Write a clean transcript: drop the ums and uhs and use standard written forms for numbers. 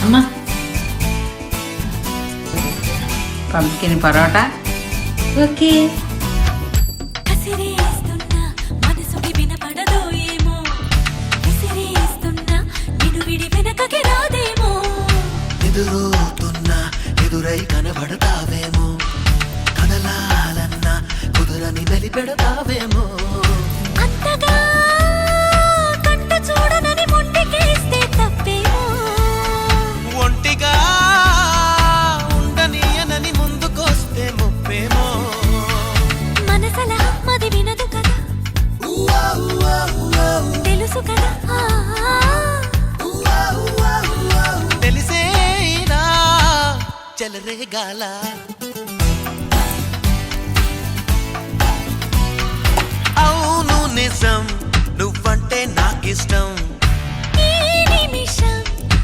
అమ్మా pumpkin parotta. Okay. ఎదురుతున్నా ఎదురై కనబడతావేమో, కదలాలన్నా కుదురని మెలిపెడతావేమో. అంతగా కంట చూడనని ముందుకేస్తే తప్పేమో, ఒంటిగా ఉండనీయనని ముందుకొస్తే ముప్పేమో. మనసలా మది వినదు కదా, తెలుసు కదా. తెలిసేనా చెలరేగాల. అవును నిజం, నువ్వంటే నాకిష్టం. ఈ నిమిషం